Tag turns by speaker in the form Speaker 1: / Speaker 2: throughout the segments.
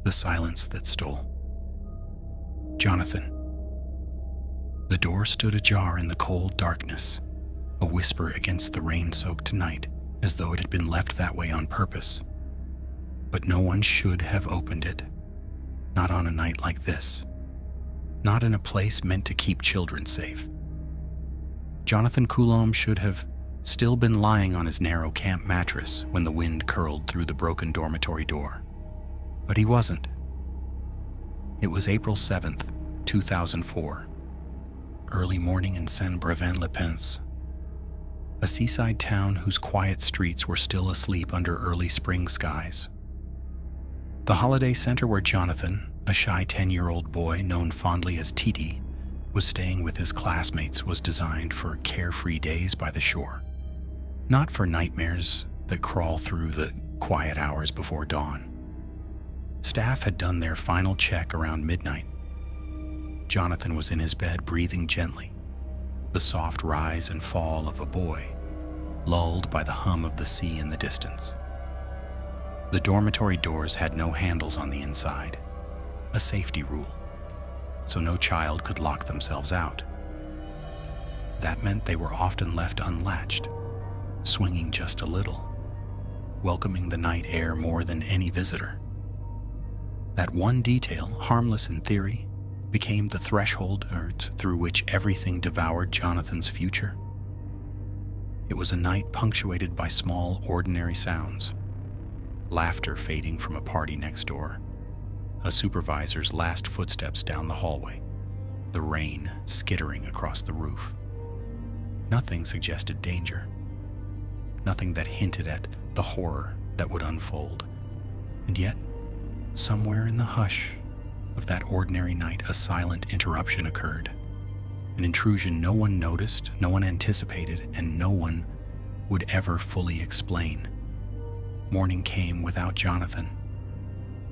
Speaker 1: the silence that stole. Jonathan. The door stood ajar in the cold darkness, a whisper against the rain-soaked night, as though it had been left that way on purpose. But no one should have opened it, not on a night like this, not in a place meant to keep children safe. Jonathan Coulom should have still been lying on his narrow camp mattress when the wind curled through the broken dormitory door. But he wasn't. It was April 7th, 2004, early morning in Saint-Brevin-les-Pins, a seaside town whose quiet streets were still asleep under early spring skies. The holiday center where Jonathan, a shy 10-year-old boy known fondly as Titi, was staying with his classmates, was designed for carefree days by the shore, not for nightmares that crawl through the quiet hours before dawn. Staff had done their final check around midnight. Jonathan was in his bed, breathing gently, the soft rise and fall of a boy, lulled by the hum of the sea in the distance. The dormitory doors had no handles on the inside, a safety rule, so no child could lock themselves out. That meant they were often left unlatched, swinging just a little, welcoming the night air more than any visitor. That one detail, harmless in theory, became the threshold through which everything devoured Jonathan's future. It was a night punctuated by small, ordinary sounds. Laughter fading from a party next door, a supervisor's last footsteps down the hallway, the rain skittering across the roof. Nothing suggested danger. Nothing that hinted at the horror that would unfold. And yet, somewhere in the hush of that ordinary night, a silent interruption occurred. An intrusion no one noticed, no one anticipated, and no one would ever fully explain. Morning came without Jonathan.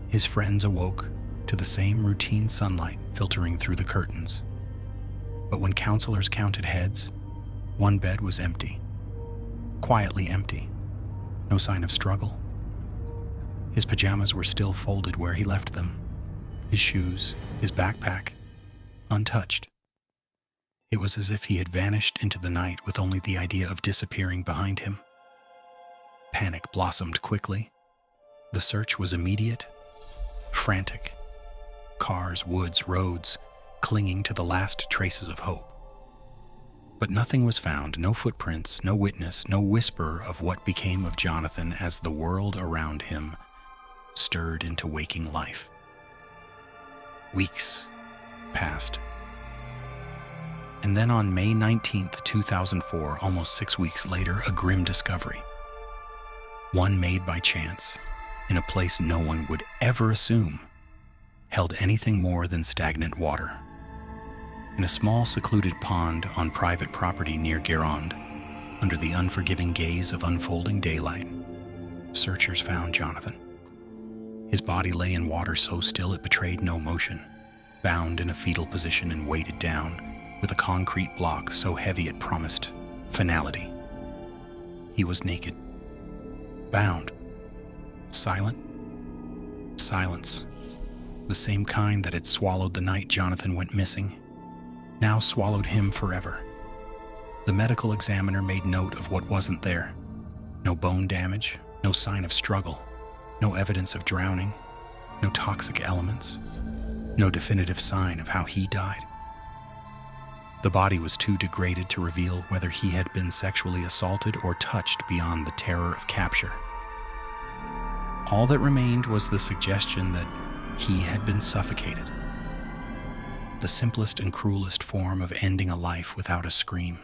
Speaker 1: His friends awoke to the same routine sunlight filtering through the curtains. But when counselors counted heads, one bed was empty. Quietly empty. No sign of struggle. His pajamas were still folded where he left them. His shoes, his backpack, untouched. It was as if he had vanished into the night with only the idea of disappearing behind him. Panic blossomed quickly. The search was immediate, frantic. Cars, woods, roads, clinging to the last traces of hope. But nothing was found, no footprints, no witness, no whisper of what became of Jonathan as the world around him stirred into waking life. Weeks passed. And then on May 19th, 2004, almost 6 weeks later, a grim discovery. One made by chance, in a place no one would ever assume held anything more than stagnant water. In a small secluded pond on private property near Gironde, under the unforgiving gaze of unfolding daylight, searchers found Jonathan. His body lay in water so still it betrayed no motion, bound in a fetal position and weighted down with a concrete block so heavy it promised finality. He was naked, bound, silent. Silence, the same kind that had swallowed the night Jonathan went missing, now swallowed him forever. The medical examiner made note of what wasn't there. No bone damage, no sign of struggle, no evidence of drowning, no toxic elements, no definitive sign of how he died. The body was too degraded to reveal whether he had been sexually assaulted or touched beyond the terror of capture. All that remained was the suggestion that he had been suffocated. The simplest and cruelest form of ending a life without a scream.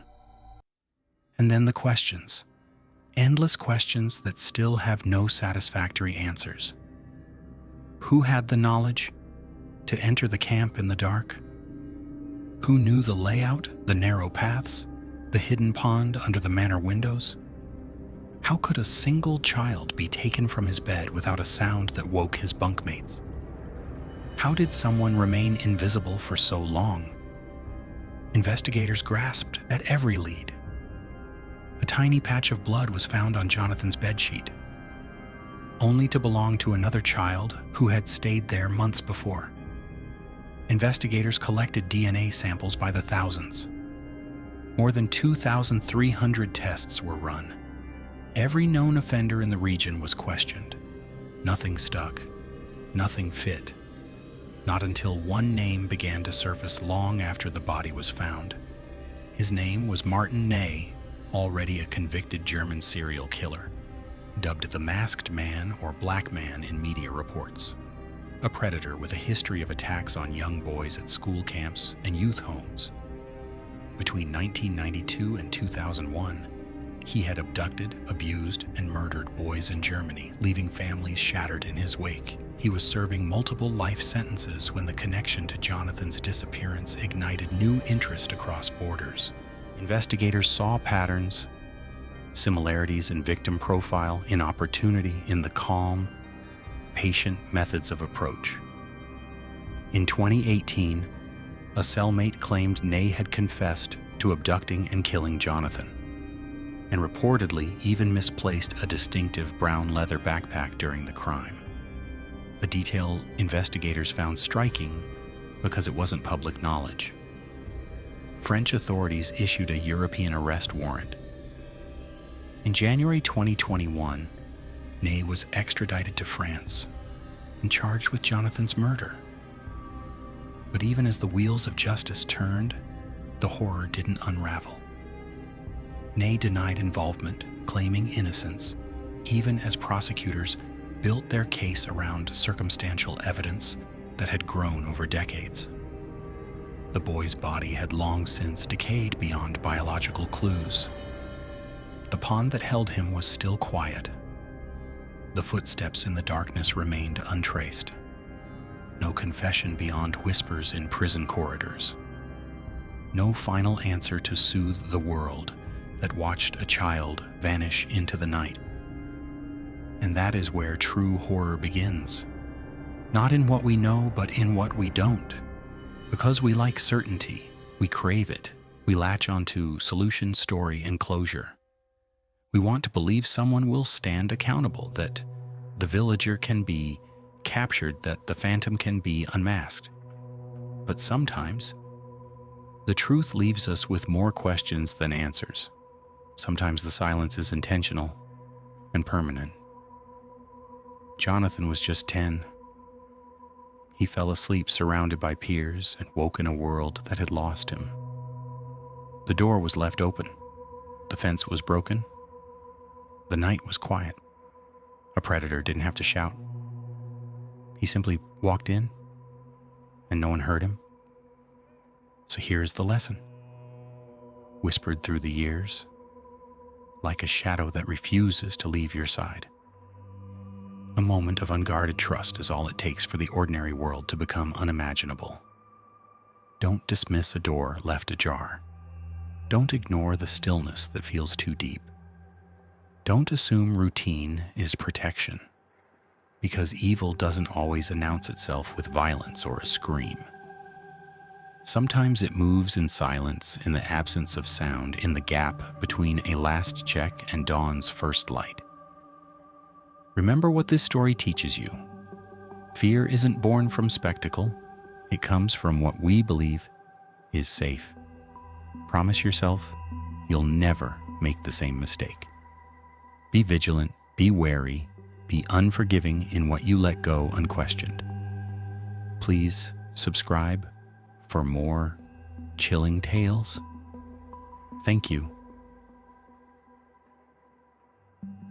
Speaker 1: And then the questions. Endless questions that still have no satisfactory answers. Who had the knowledge to enter the camp in the dark? Who knew the layout, the narrow paths, the hidden pond under the manor windows? How could a single child be taken from his bed without a sound that woke his bunkmates? How did someone remain invisible for so long? Investigators grasped at every lead. A tiny patch of blood was found on Jonathan's bedsheet. only to belong to another child who had stayed there months before. Investigators collected DNA samples by the thousands. More than 2,300 tests were run. Every known offender in the region was questioned. Nothing stuck. Nothing fit. Not until one name began to surface long after the body was found. His name was Martin Ney, already a convicted German serial killer, dubbed the Masked Man or Black Man in media reports. A predator with a history of attacks on young boys at school camps and youth homes. Between 1992 and 2001, he had abducted, abused, and murdered boys in Germany, leaving families shattered in his wake. He was serving multiple life sentences when the connection to Jonathan's disappearance ignited new interest across borders. Investigators saw patterns, similarities in victim profile, in opportunity, in the calm, patient methods of approach. In 2018, a cellmate claimed Ney had confessed to abducting and killing Jonathan, and reportedly even misplaced a distinctive brown leather backpack during the crime. A detail investigators found striking because it wasn't public knowledge. French authorities issued a European arrest warrant. In January 2021, Ney was extradited to France and charged with Jonathan's murder. But even as the wheels of justice turned, the horror didn't unravel. Ney denied involvement, claiming innocence, even as prosecutors built their case around circumstantial evidence that had grown over decades. The boy's body had long since decayed beyond biological clues. The pond that held him was still quiet. The footsteps in the darkness remained untraced. No confession beyond whispers in prison corridors. No final answer to soothe the world that watched a child vanish into the night. And that is where true horror begins. Not in what we know, but in what we don't. Because we like certainty, we crave it. We latch onto solution, story, and closure. We want to believe someone will stand accountable, that the villager can be captured, that the phantom can be unmasked. But sometimes, the truth leaves us with more questions than answers. Sometimes the silence is intentional and permanent. Jonathan was just 10. He fell asleep surrounded by peers and woke in a world that had lost him. The door was left open. The fence was broken. The night was quiet. A predator didn't have to shout. He simply walked in, and no one heard him. So here's the lesson. Whispered through the years, like a shadow that refuses to leave your side. A moment of unguarded trust is all it takes for the ordinary world to become unimaginable. Don't dismiss a door left ajar. Don't ignore the stillness that feels too deep. Don't assume routine is protection, because evil doesn't always announce itself with violence or a scream. Sometimes it moves in silence, in the absence of sound, in the gap between a last check and dawn's first light. Remember what this story teaches you. Fear isn't born from spectacle. It comes from what we believe is safe. Promise yourself you'll never make the same mistake. Be vigilant, be wary, be unforgiving in what you let go unquestioned. Please subscribe for more chilling tales. Thank you